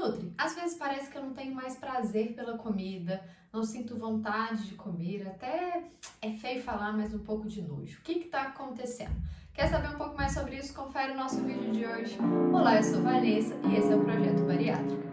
Nutri, às vezes parece que eu não tenho mais prazer pela comida, não sinto vontade de comer, até é feio falar, mas um pouco de nojo. O que está acontecendo? Quer saber um pouco mais sobre isso? Confere o nosso vídeo de hoje. Olá, eu sou Vanessa e esse é o Projeto Bariátrica.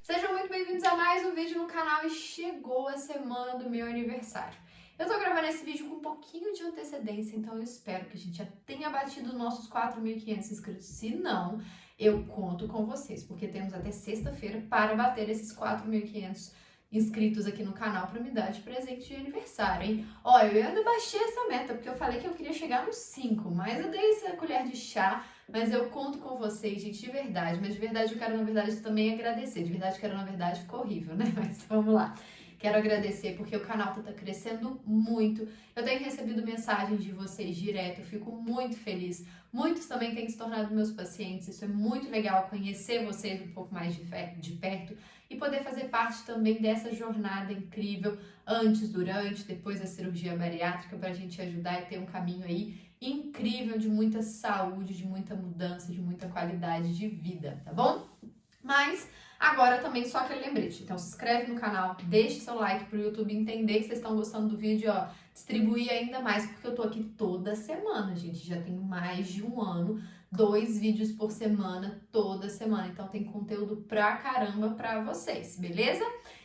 Sejam muito bem-vindos a mais um vídeo no canal e chegou a semana do meu aniversário. Eu tô gravando esse vídeo com um pouquinho de antecedência, então eu espero que a gente já tenha batido nossos 4.500 inscritos. Se não, eu conto com vocês, porque temos até sexta-feira para bater esses 4.500 inscritos aqui no canal para me dar de presente de aniversário, hein? Olha, eu ainda baixei essa meta, porque eu falei que eu queria chegar nos 5, mas eu dei essa colher de chá, mas eu conto com vocês, gente, de verdade. Mas de verdade eu quero, na verdade, também agradecer. De verdade eu quero, na verdade, ficou horrível, né? Mas vamos lá. Quero agradecer porque o canal tá crescendo muito. Eu tenho recebido mensagens de vocês direto, eu fico muito feliz. Muitos também têm se tornado meus pacientes, isso é muito legal, conhecer vocês um pouco mais de perto e poder fazer parte também dessa jornada incrível, antes, durante, depois da cirurgia bariátrica, para a gente ajudar e ter um caminho aí incrível de muita saúde, de muita mudança, de muita qualidade de vida, tá bom? Mas agora também só aquele lembrete, então se inscreve no canal, deixe seu like pro YouTube entender que vocês estão gostando do vídeo, ó, distribuir ainda mais, porque eu tô aqui toda semana, gente, já tem mais de um ano, 2 vídeos por semana, toda semana, então tem conteúdo pra caramba pra vocês, beleza?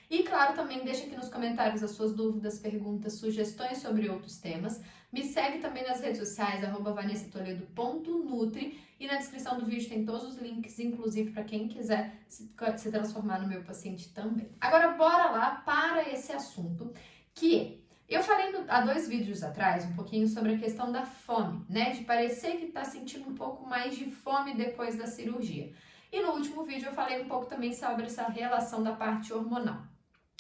E claro, também deixa aqui nos comentários as suas dúvidas, perguntas, sugestões sobre outros temas. Me segue também nas redes sociais, @vanessatoledo.nutri, e na descrição do vídeo tem todos os links, inclusive para quem quiser se transformar no meu paciente também. Agora bora lá para esse assunto, que eu falei há 2 vídeos atrás um pouquinho sobre a questão da fome, né? De parecer que tá sentindo um pouco mais de fome depois da cirurgia. E no último vídeo eu falei um pouco também sobre essa relação da parte hormonal.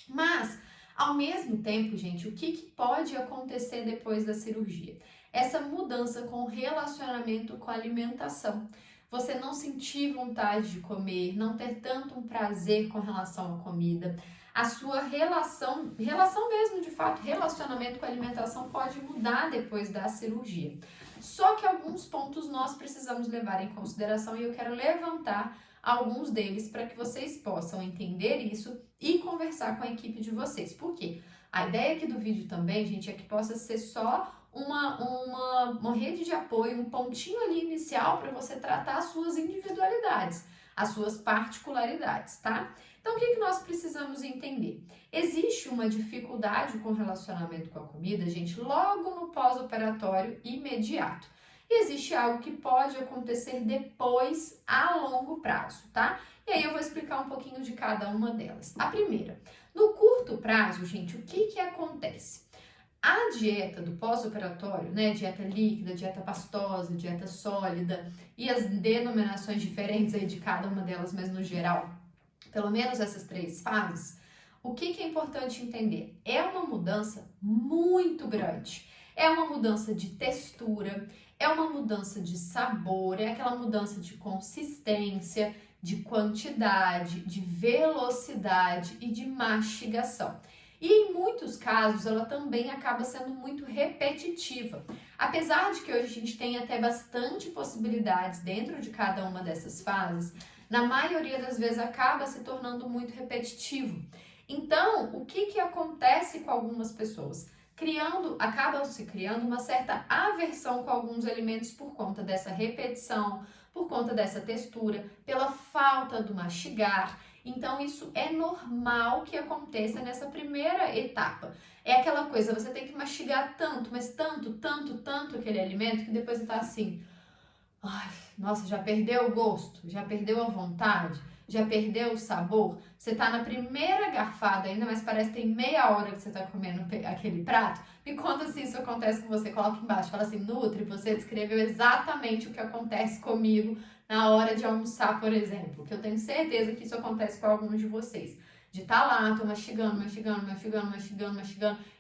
Mas, ao mesmo tempo, gente, o que pode acontecer depois da cirurgia? Essa mudança com o relacionamento com a alimentação. Você não sentir vontade de comer, não ter tanto um prazer com relação à comida. A sua relação mesmo, de fato, relacionamento com a alimentação pode mudar depois da cirurgia. Só que alguns pontos nós precisamos levar em consideração e eu quero levantar alguns deles para que vocês possam entender isso e conversar com a equipe de vocês. Por quê? A ideia aqui do vídeo também, gente, é que possa ser só uma rede de apoio, um pontinho ali inicial para você tratar as suas individualidades, as suas particularidades, tá? Então, o que nós precisamos entender? Existe uma dificuldade com o relacionamento com a comida, gente, logo no pós-operatório imediato. E existe algo que pode acontecer depois a longo prazo, tá? E aí eu vou explicar um pouquinho de cada uma delas. A primeira, no curto prazo, gente, o que acontece? A dieta do pós-operatório, né, dieta líquida, dieta pastosa, dieta sólida e as denominações diferentes aí de cada uma delas, mas no geral, pelo menos essas 3 fases, o que é importante entender? É uma mudança muito grande. É uma mudança de textura, é uma mudança de sabor, é aquela mudança de consistência, de quantidade, de velocidade e de mastigação. E em muitos casos ela também acaba sendo muito repetitiva. Apesar de que hoje a gente tem até bastante possibilidades dentro de cada uma dessas fases, na maioria das vezes acaba se tornando muito repetitivo. Então, o que acontece com algumas pessoas? Acabam se criando uma certa aversão com alguns alimentos por conta dessa repetição, por conta dessa textura, pela falta do mastigar. Então, isso é normal que aconteça nessa primeira etapa. É aquela coisa, você tem que mastigar tanto, mas tanto aquele alimento que depois você tá assim, ai, nossa, já perdeu o gosto, já perdeu a vontade, já perdeu o sabor. Você tá na primeira garfada ainda, mas parece que tem meia hora que você tá comendo aquele prato. Me conta se isso acontece com você, coloca embaixo, fala assim, Nutri, você descreveu exatamente o que acontece comigo na hora de almoçar, por exemplo, que eu tenho certeza que isso acontece com alguns de vocês. De estar lá, tô mastigando,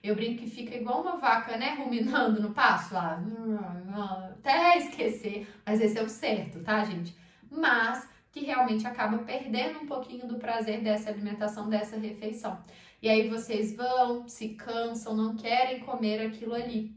eu brinco que fica igual uma vaca, né, ruminando no pasto lá, até esquecer, mas esse é o certo, tá, gente? Mas que realmente acaba perdendo um pouquinho do prazer dessa alimentação, dessa refeição. E aí vocês vão, se cansam, não querem comer aquilo ali.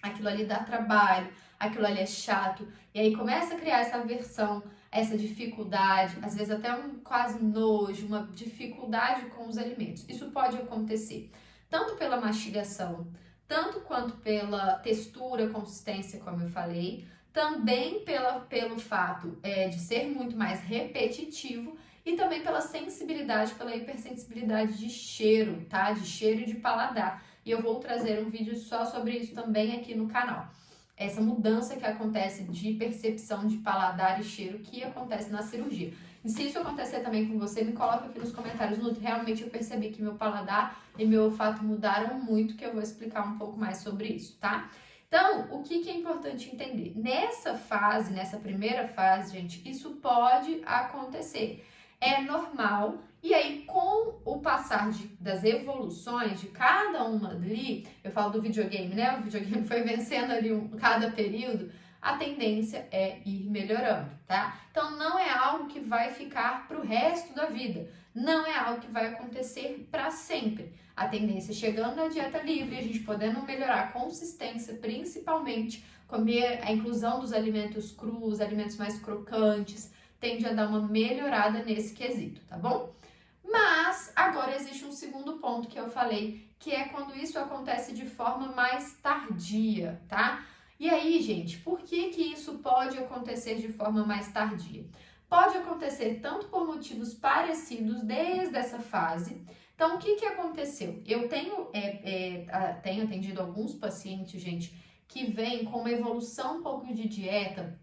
aquilo ali dá trabalho, aquilo ali é chato, e aí começa a criar essa aversão, essa dificuldade, às vezes até um quase nojo, uma dificuldade com os alimentos. Isso pode acontecer tanto pela mastigação, tanto quanto pela textura, consistência, como eu falei, também pelo fato de ser muito mais repetitivo e também pela sensibilidade, pela hipersensibilidade de cheiro, tá? De cheiro e de paladar. E eu vou trazer um vídeo só sobre isso também aqui no canal. Essa mudança que acontece de percepção de paladar e cheiro que acontece na cirurgia. E se isso acontecer também com você, me coloca aqui nos comentários. Realmente eu percebi que meu paladar e meu olfato mudaram muito, que eu vou explicar um pouco mais sobre isso, tá? Então, o que é importante entender? Nessa fase, nessa primeira fase, gente, isso pode acontecer. É normal. E aí, com o passar das evoluções de cada uma ali, eu falo do videogame, né? O videogame foi vencendo ali cada período, a tendência é ir melhorando, tá? Então, não é algo que vai ficar pro resto da vida. Não é algo que vai acontecer para sempre. A tendência, chegando na dieta livre, a gente podendo melhorar a consistência, principalmente comer a inclusão dos alimentos crus, alimentos mais crocantes, tende a dar uma melhorada nesse quesito, tá bom? Mas agora existe um segundo ponto que eu falei, que é quando isso acontece de forma mais tardia, tá? E aí, gente, por que isso pode acontecer de forma mais tardia? Pode acontecer tanto por motivos parecidos desde essa fase. Então, o que aconteceu? Eu tenho atendido alguns pacientes, gente, que vêm com uma evolução um pouco de dieta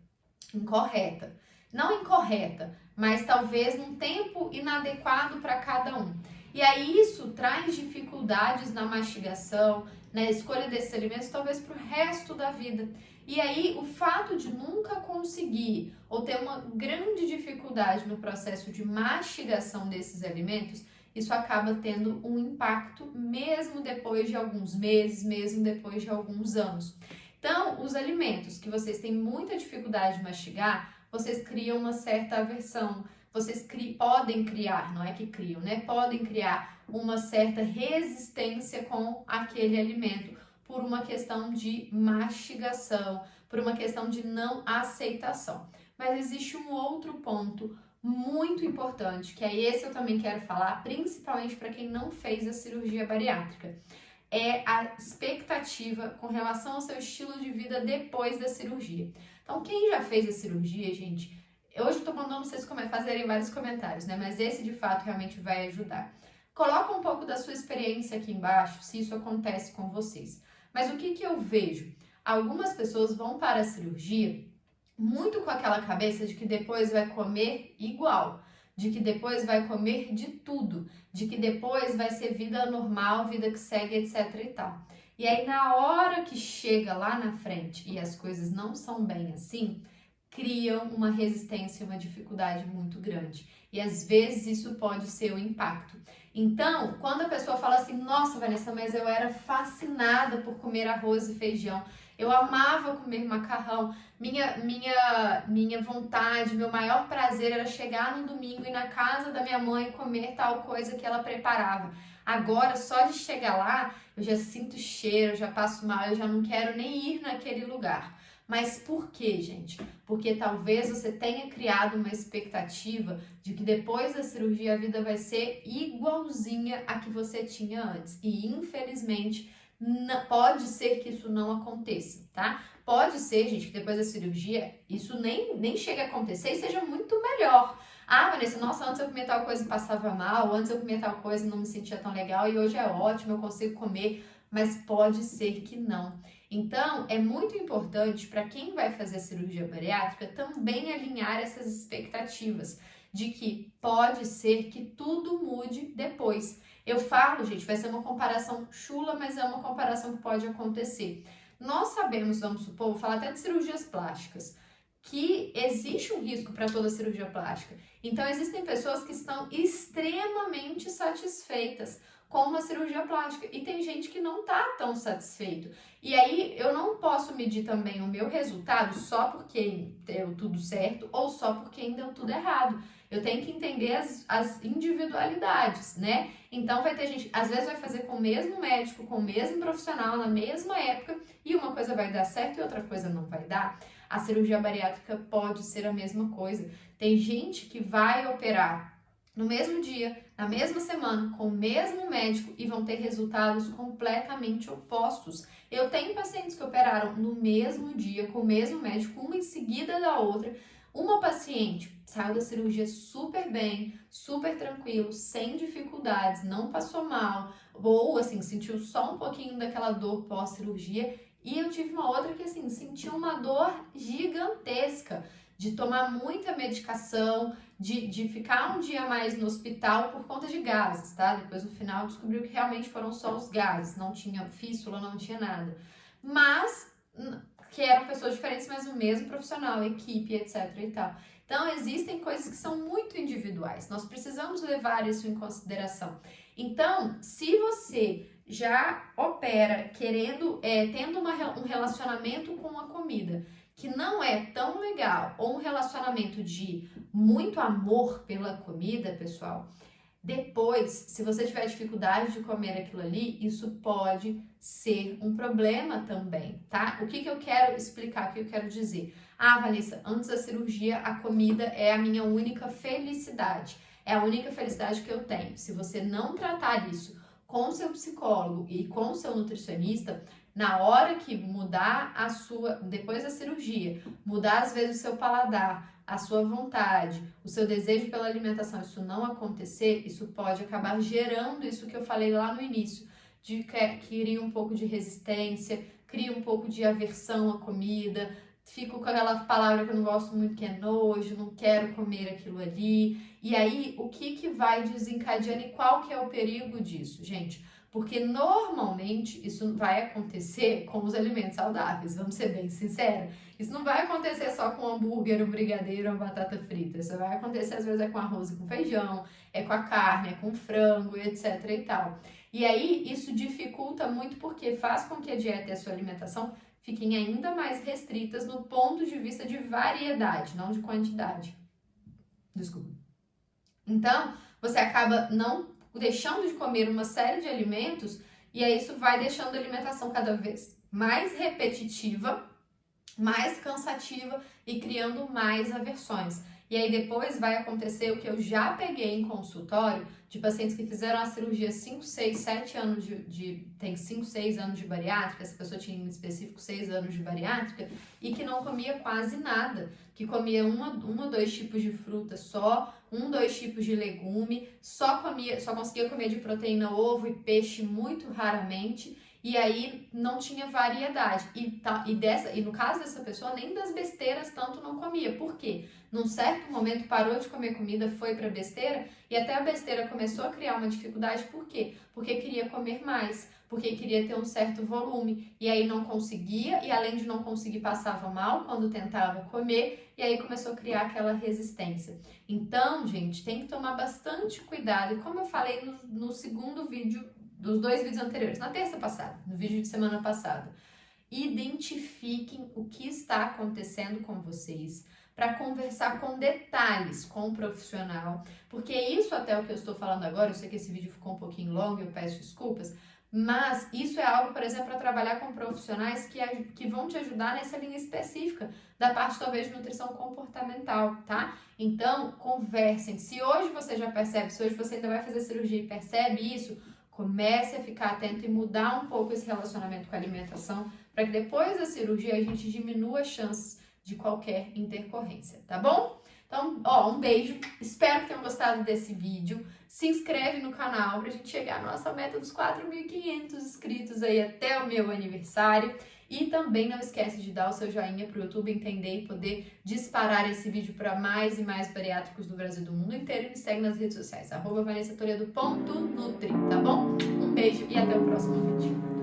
incorreta. Não incorreta, mas talvez num tempo inadequado para cada um. E aí isso traz dificuldades na mastigação, na escolha desses alimentos, talvez para o resto da vida. E aí o fato de nunca conseguir ou ter uma grande dificuldade no processo de mastigação desses alimentos, isso acaba tendo um impacto mesmo depois de alguns meses, mesmo depois de alguns anos. Então, os alimentos que vocês têm muita dificuldade de mastigar, vocês criam uma certa aversão, vocês podem criar, não é que criam, né? Podem criar uma certa resistência com aquele alimento por uma questão de mastigação, por uma questão de não aceitação. Mas existe um outro ponto muito importante, que é esse eu também quero falar, principalmente para quem não fez a cirurgia bariátrica. É a expectativa com relação ao seu estilo de vida depois da cirurgia. Então, quem já fez a cirurgia, gente, hoje eu tô mandando vocês fazerem vários comentários, né? Mas esse, de fato, realmente vai ajudar. Coloca um pouco da sua experiência aqui embaixo, se isso acontece com vocês. Mas o que eu vejo? Algumas pessoas vão para a cirurgia muito com aquela cabeça de que depois vai comer igual, de que depois vai comer de tudo, de que depois vai ser vida normal, vida que segue, etc e tal. E aí, na hora que chega lá na frente e as coisas não são bem assim, criam uma resistência, uma dificuldade muito grande. E às vezes isso pode ser o impacto. Então, quando a pessoa fala assim, nossa, Vanessa, mas eu era fascinada por comer arroz e feijão, eu amava comer macarrão, minha vontade, meu maior prazer era chegar no domingo e ir na casa da minha mãe comer tal coisa que ela preparava. Agora, só de chegar lá, eu já sinto cheiro, eu já passo mal, eu já não quero nem ir naquele lugar. Mas por quê, gente? Porque talvez você tenha criado uma expectativa de que depois da cirurgia a vida vai ser igualzinha a que você tinha antes. E infelizmente pode ser que isso não aconteça, tá? Pode ser, gente, que depois da cirurgia isso nem chegue a acontecer e seja muito melhor. Ah, Vanessa, nossa, antes eu comia tal coisa e passava mal, antes eu comia tal coisa e não me sentia tão legal e hoje é ótimo, eu consigo comer, mas pode ser que não. Então, é muito importante para quem vai fazer a cirurgia bariátrica também alinhar essas expectativas de que pode ser que tudo mude depois. Eu falo, gente, vai ser uma comparação chula, mas é uma comparação que pode acontecer. Nós sabemos, vamos supor, vou falar até de cirurgias plásticas, que existe um risco para toda cirurgia plástica. Então, existem pessoas que estão extremamente satisfeitas com uma cirurgia plástica e tem gente que não tá tão satisfeito. E aí, eu não posso medir também o meu resultado só porque deu tudo certo ou só porque deu tudo errado. Eu tenho que entender as individualidades, né? Então vai ter gente, às vezes vai fazer com o mesmo médico, com o mesmo profissional, na mesma época, e uma coisa vai dar certo e outra coisa não vai dar. A cirurgia bariátrica pode ser a mesma coisa. Tem gente que vai operar no mesmo dia, na mesma semana, com o mesmo médico e vão ter resultados completamente opostos. Eu tenho pacientes que operaram no mesmo dia, com o mesmo médico, uma em seguida da outra. Uma paciente saiu da cirurgia super bem, super tranquilo, sem dificuldades, não passou mal, ou assim, sentiu só um pouquinho daquela dor pós-cirurgia. E eu tive uma outra que assim, sentiu uma dor gigantesca, de tomar muita medicação, de ficar um dia mais no hospital por conta de gases, tá? Depois no final descobriu que realmente foram só os gases, não tinha fístula, não tinha nada. Mas que eram pessoas diferentes, mas o mesmo profissional, equipe, etc e tal. Então existem coisas que são muito individuais, nós precisamos levar isso em consideração. Então, se você já opera querendo, tendo um relacionamento com a comida que não é tão legal, ou um relacionamento de muito amor pela comida, pessoal, depois, se você tiver dificuldade de comer aquilo ali, isso pode ser um problema também, tá? O que eu quero explicar, o que eu quero dizer? Ah, Vanessa, antes da cirurgia, a comida é a minha única felicidade. É a única felicidade que eu tenho. Se você não tratar isso com o seu psicólogo e com o seu nutricionista, na hora que mudar a sua, depois da cirurgia, mudar às vezes o seu paladar, a sua vontade, o seu desejo pela alimentação, isso não acontecer, isso pode acabar gerando isso que eu falei lá no início, de que cria um pouco de resistência, cria um pouco de aversão à comida, fico com aquela palavra que eu não gosto muito, que é nojo, não quero comer aquilo ali. E aí, o que vai desencadeando e qual que é o perigo disso, gente? Porque normalmente isso vai acontecer com os alimentos saudáveis, vamos ser bem sinceros. Isso não vai acontecer só com hambúrguer, um brigadeiro, uma batata frita. Isso vai acontecer às vezes com arroz e com feijão, com a carne, com frango, etc e tal. E aí isso dificulta muito porque faz com que a dieta e a sua alimentação fiquem ainda mais restritas no ponto de vista de variedade, não de quantidade. Desculpa. Então, você acaba não deixando de comer uma série de alimentos e aí isso vai deixando a alimentação cada vez mais repetitiva, mais cansativa e criando mais aversões. E aí depois vai acontecer o que eu já peguei em consultório de pacientes que fizeram a cirurgia 5, 6, 7 anos tem 5, 6 anos de bariátrica, essa pessoa tinha em específico 6 anos de bariátrica e que não comia quase nada, que comia um ou dois tipos de fruta só, 2 tipos de legume, só conseguia comer de proteína, ovo e peixe muito raramente. E aí não tinha variedade. E no caso dessa pessoa, nem das besteiras tanto não comia. Por quê? Num certo momento parou de comer comida, foi para besteira, e até a besteira começou a criar uma dificuldade. Por quê? Porque queria comer mais, porque queria ter um certo volume. E aí não conseguia, e além de não conseguir, passava mal quando tentava comer, e aí começou a criar aquela resistência. Então, gente, tem que tomar bastante cuidado. E como eu falei no segundo vídeo, dos 2 vídeos anteriores, na terça passada, no vídeo de semana passada, identifiquem o que está acontecendo com vocês para conversar com detalhes com o profissional, porque isso até o que eu estou falando agora, eu sei que esse vídeo ficou um pouquinho longo, eu peço desculpas, mas isso é algo, por exemplo, para trabalhar com profissionais que vão te ajudar nessa linha específica da parte talvez de nutrição comportamental, tá? Então, conversem. Se hoje você já percebe, se hoje você ainda vai fazer cirurgia e percebe isso, comece a ficar atento e mudar um pouco esse relacionamento com a alimentação para que depois da cirurgia a gente diminua as chances de qualquer intercorrência, tá bom? Então, um beijo, espero que tenham gostado desse vídeo. Se inscreve no canal pra gente chegar à nossa meta dos 4.500 inscritos aí até o meu aniversário. E também não esquece de dar o seu joinha pro YouTube entender e poder disparar esse vídeo para mais e mais bariátricos do Brasil e do mundo inteiro. E me segue nas redes sociais, @vanessatoledo.nutri, tá bom? Um beijo e até o próximo vídeo.